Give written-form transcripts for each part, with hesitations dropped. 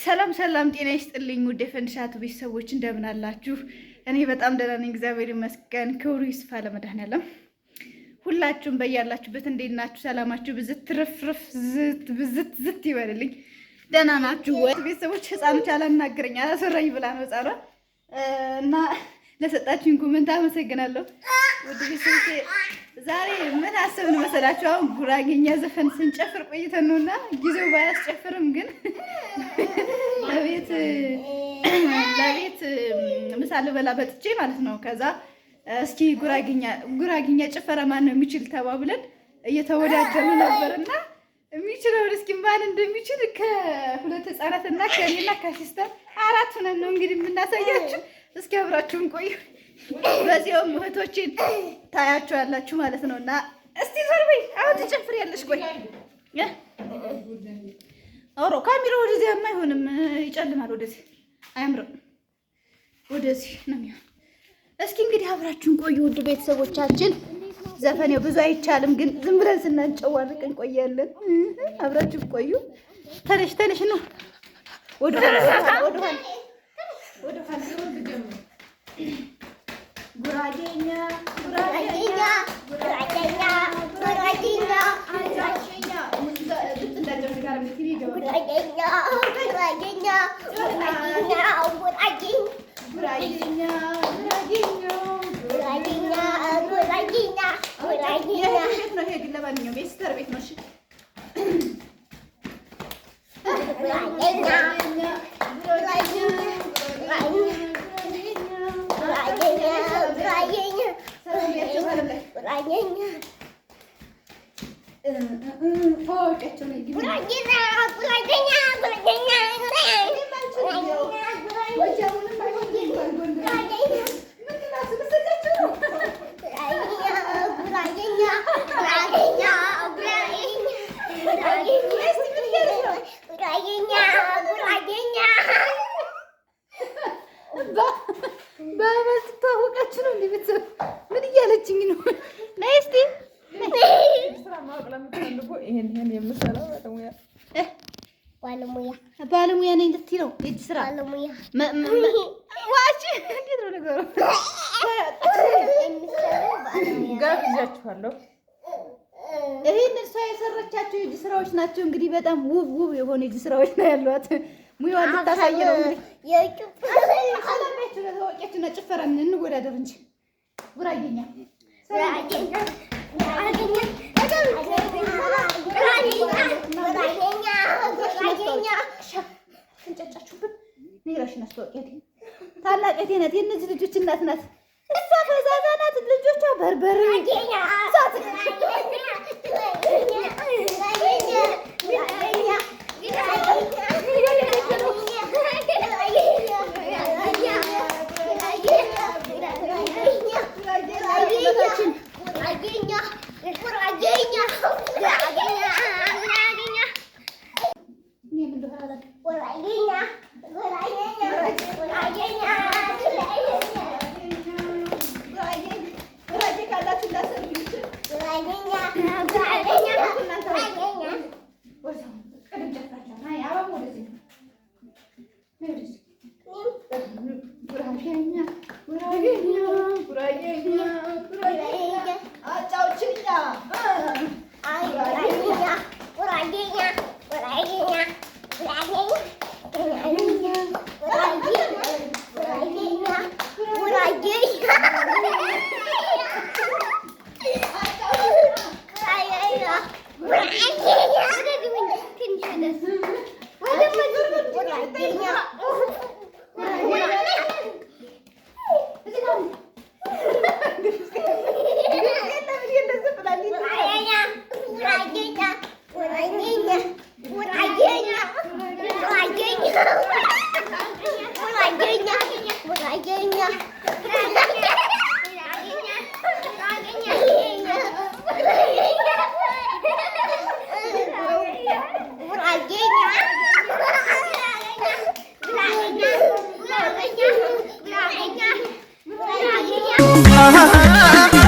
ሰላም ሰላም፣ ጤና ይስጥልኝ ውድ የፈንድሻቱ ቤተሰቦች እንደምን አላችሁ? እኔ በጣም ደህና ነኝ፣ እግዚአብሔር ይመስገን። ክብሩ ይስፋ ለመድኃኒዓለም። ሁላችሁም በያላችሁበት እንዴት ናችሁ? ሰላማችሁ ብዝት ትርፍርፍ ዝት ይበልልኝ። ደህና ናችሁ ወይ ቤተሰቦች? ህፃኖች አላናገረኝ አላሰራኝ ብላ ነው ህፃኗ እና ለሰጣችሁኝ ኮሜንት አመሰግናለሁ ውድ ቤተሰቦቼ። ዛሬ ምን አሰብን መሰላችሁ? አሁን ጉራጌኛ ዘፈን ስንጨፍር ቆይተን ነውና ጊዜው ባያስጨፍርም ግን ለቤት ምሳ ልበላ በጥቼ ማለት ነው። ከዛ እስኪ ጉራጌኛ ጭፈራ ማን ነው የሚችል ተባብለን እየተወዳደርን ነበርና የሚችለው እስኪ ማን እንደሚችል ከሁለት ህፃናትና ከኔና ከሲስተር አራት ሆነን ነው እንግዲህ የምናሳያችሁ። እስኪ አብራችሁን ቆዩ። በዚያውም እህቶችን ታያችኋላችሁ ማለት ነውና እስቲ ዞር በይ። አሁን ትጨፍሪያለሽ። ቆይ አውሮ ካሜራ ወደዚህ አይሆንም፣ ይጨልማል። ወደዚህ አያምርም፣ ወደዚህ ነው የሚሆን። እስኪ እንግዲህ አብራችሁን ቆዩ ውድ ቤተሰቦቻችን። ዘፈኔው ብዙ አይቻልም፣ ግን ዝም ብለን ስናንጨዋርቅ እንቆያለን። አብራችሁን ቆዩ። ተነሽ ነው ወደ ኋላ ጉራጌኛ በአመት ታወቃችሁ ነው እንዴ? ቤተሰብ ምን እያለችኝ ነው? ነይ እስቲ ባለሙያ ነኝ ልትይ ነው? የእጅ ስራ ዋች እንዴት ነው ነገሩ? ጋብዣችኋለሁ። ይሄን እሷ የሰራቻቸው የእጅ ስራዎች ናቸው። እንግዲህ በጣም ውብ የሆኑ የእጅ ስራዎች ነው ያሏት። ሙያዋን ልታሳይ ነው እንግዲህ ጭፈራ እንወዳደር እንጂ ጉራጌኛ እንጨጫችሁብን ኔራሽን አስተዋቂያት ታላቀቴ ናት። የእነዚህ ልጆች እናት ናት። እሷ ፈዛዛ ናት። ልጆቿ በርበሬ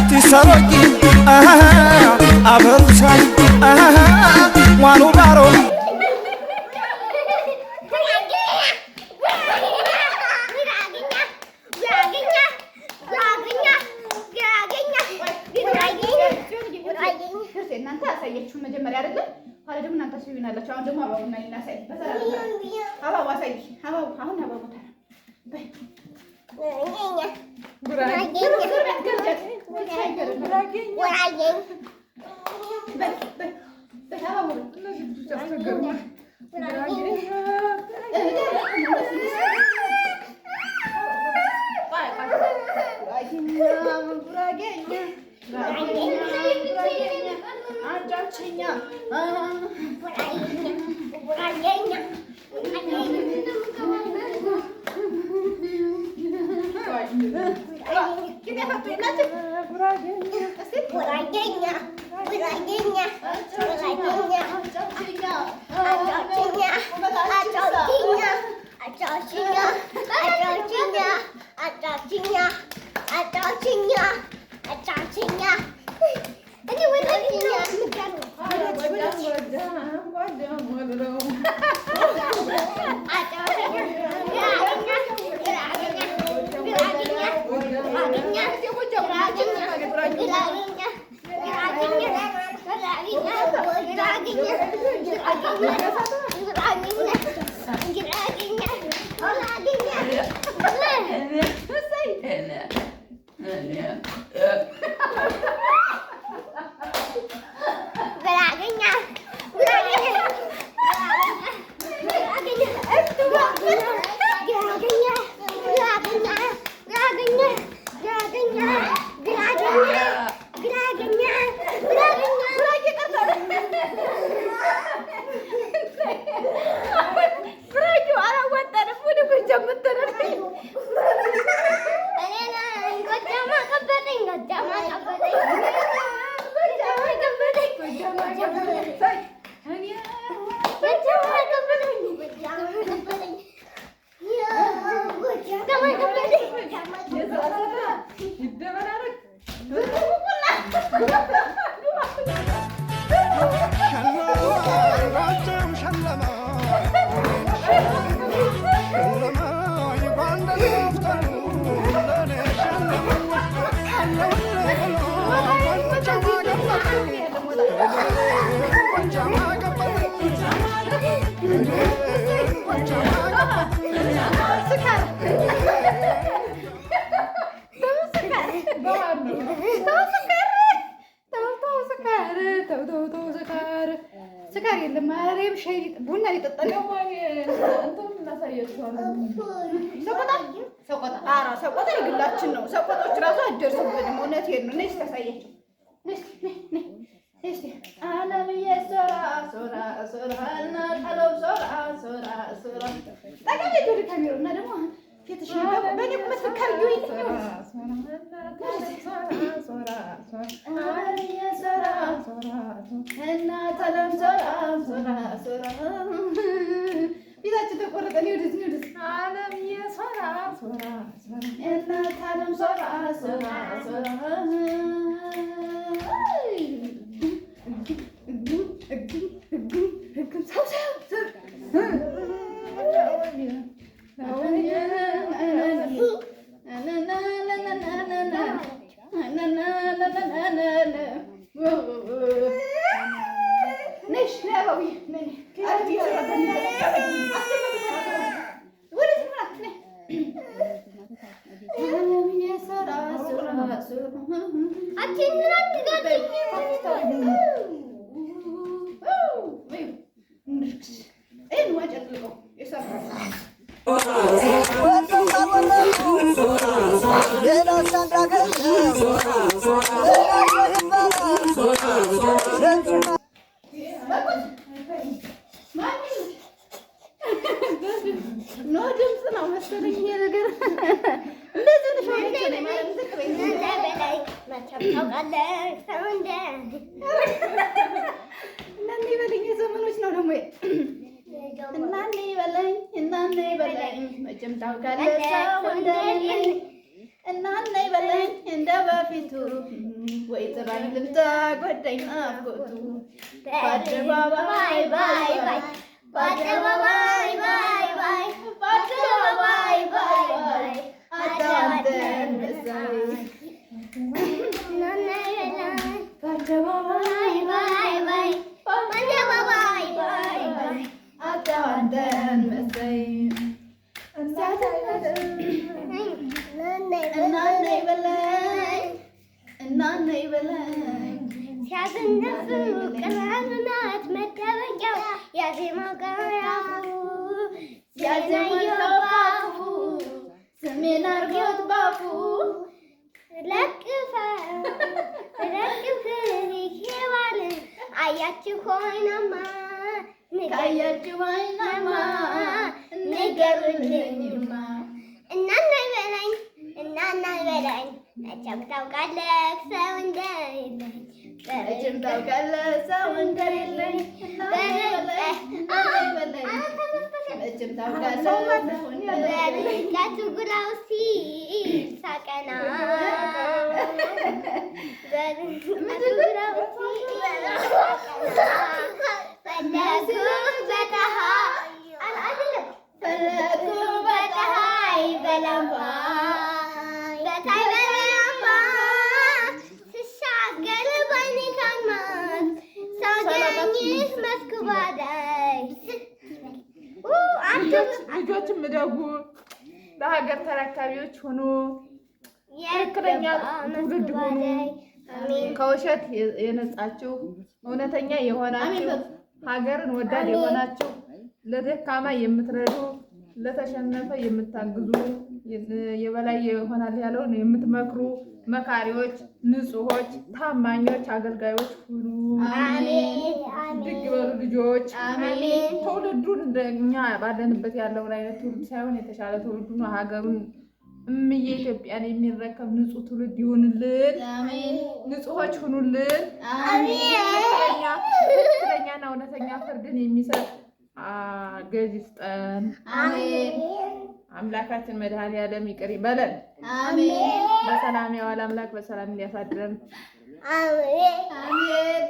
Tisaroki, aberusan, wanu baro. ስካር የለም። ማርያም ሻይ ቡና ሊጠጣ ነው። ሰቆጣ የግላችን ነው። ሰቆጦች ራሱ አደርሱብንም። እውነቴን ነው። ነይ እስኪ አለምዬ ሶራ ሶራ ሶራ እና ቀለው ሶራ ሶራ ሶራ ጠቃሚ ወደ ካሜራው እና ደግሞ ፊትሽ በኔ ቁመት ካርጊው ይልኛው ሶራ ሶራ አለምዬ ሶራ ሶራ እና ቀለው ሶራ ሶራ ሶራ ፊታችን ተቆረጠ። ነው ወደዚህ አለምዬ ሶራ ሶራ ሶራ እና ቀለው ሶራ ሶራ ሶራ እናንተ በለኝ እንደ በፊቱ ወይ ጥራኝ ልምጣ ጎደኝ ናፍቆቱ በአደባባይ ባይ ባይ በአደባባይ ባይ ባይ በአደባባይ ባይ ባይ አዳምጠን መሳይ በአደባባይ ባይ ባይ በአደባባይ ባይ ባይ አንተን መሰይ እናና ይበለኝ ሲያዘንፍ ቅናት መደበቂያው ያዜማው ቀያፉ ሲያዘመው ባፉ ስሜን አርጎት ባፉ ለቅፈ ይባል አያችሁ ሆይናማ ካያችሁ አይናማ ንገሩልኝማ እናና ይበለኝ መቼም ታውቃለህ ሰው እንደሌለኝ መቼም ታውቃለህ ሰው እንደሌለኝ መቼም ታውቃለህ ሰው እንደሌለኝ ጉራው ሲሳቀና ፈለኩ በፀሐይ በላምባ ስሻገር በኒካማት ሳገኝህ መስክ ባዳይ ልጆችም እደጉ፣ ለሀገር ተረካቢዎች ሁኑ፣ ትክክለኛ ትውልድ ሁኑ። ከውሸት የነጻችሁ እውነተኛ የሆናችሁ ሀገርን ወዳድ የሆናችሁ ለደካማ የምትረዱ ለተሸነፈ የምታግዙ የበላይ ይሆናል ያለውን የምትመክሩ መካሪዎች፣ ንጹሖች፣ ታማኞች አገልጋዮች ሁኑ። ድግ በሉ ልጆች። ትውልዱን እንደኛ ባለንበት ያለውን አይነት ትውልድ ሳይሆን የተሻለ ትውልድ ነው። ሀገሩን እምዬ ኢትዮጵያን የሚረከብ ንጹህ ትውልድ ይሁንልን። ንጹሖች ሁኑልን። ትክክለኛና እውነተኛ ፍርድን የሚሰጥ ገዥ ይስጠን። አምላካችን መድኃኔዓለም ይቅር ይበለን። በሰላም ያዋል አምላክ በሰላም እንዲያሳድረን።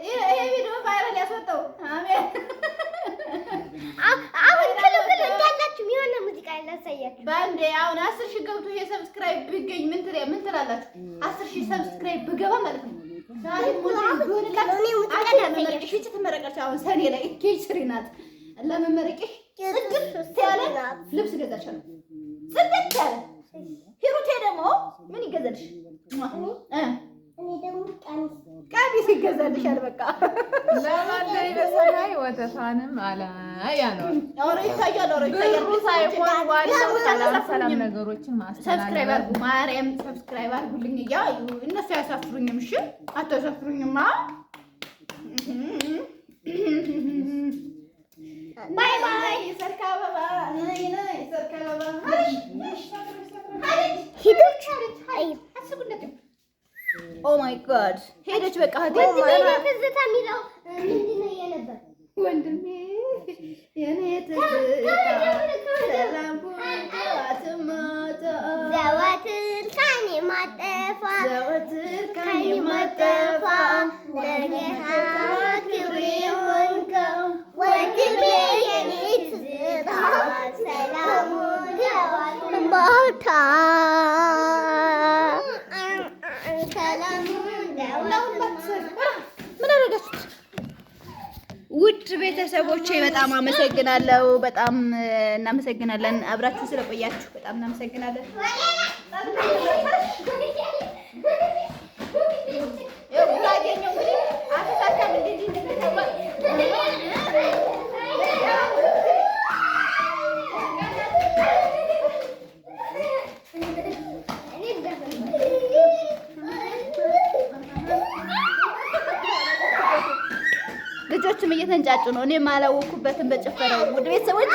ይሄ ቪዲዮ ቫይራል ያስወጣው። አሁን ክልክል እንዳላችሁ የሆነ ሙዚቃ ላሳያችሁ። ባንዴ አሁን 10,000 ገብቶ ይሄ ሰብስክራይብ ቢገኝ ምን ትላላችሁ? 10,000 ሰብስክራይብ ብገባ ማለት ነው። ዛሬ ትመረቀች። አሁን ሰኔ ላይ ኬጅ ስሪ ናት ለመመረቅሽ ጽድት ያለ ልብስ ገዛልሻለሁ። ጽድት ያለ ሂሩቴ ደግሞ ምን ይገዛልሽ? ቀሚስ ይገዛልሻል። በቃ ለማንደይ በሰማይ ወተቷንም አላያ ነው። ኦሬ ይታያል። ሳይሆን ዋናው ሰላም ነገሮችን ማስተላለፍ። ሰብስክራይብ አድርጉ፣ ማርያም ሰብስክራይብ አድርጉልኝ እያሉ እነሱ አያሳፍሩኝም። እሺ አታሳፍሩኝማ። ባይ ባይ። ሰርካ አበባ ነይ ሰርካ አበባ ሂዱት። ኦ ማይ ጋድ ሄደች። በቃ ትዝታ የሚለው ምንድን ነው የነበር? ወንድሜ የኔ ትዝታ ዘወትር ከኔ ማጠፋ ለገሃት ክብሬ ሆንከው ወንድሜ የኔ ትዝታ ሰላሙ ቦታ ምን አደረጋችሁት? ውድ ቤተሰቦቼ በጣም አመሰግናለሁ። በጣም እናመሰግናለን። አብራችሁ ስለቆያችሁ በጣም እናመሰግናለን። ልጆችም እየተንጫጩ ነው። እኔ ማላወኩበትን በጭፈረው ውድ ቤተሰቦች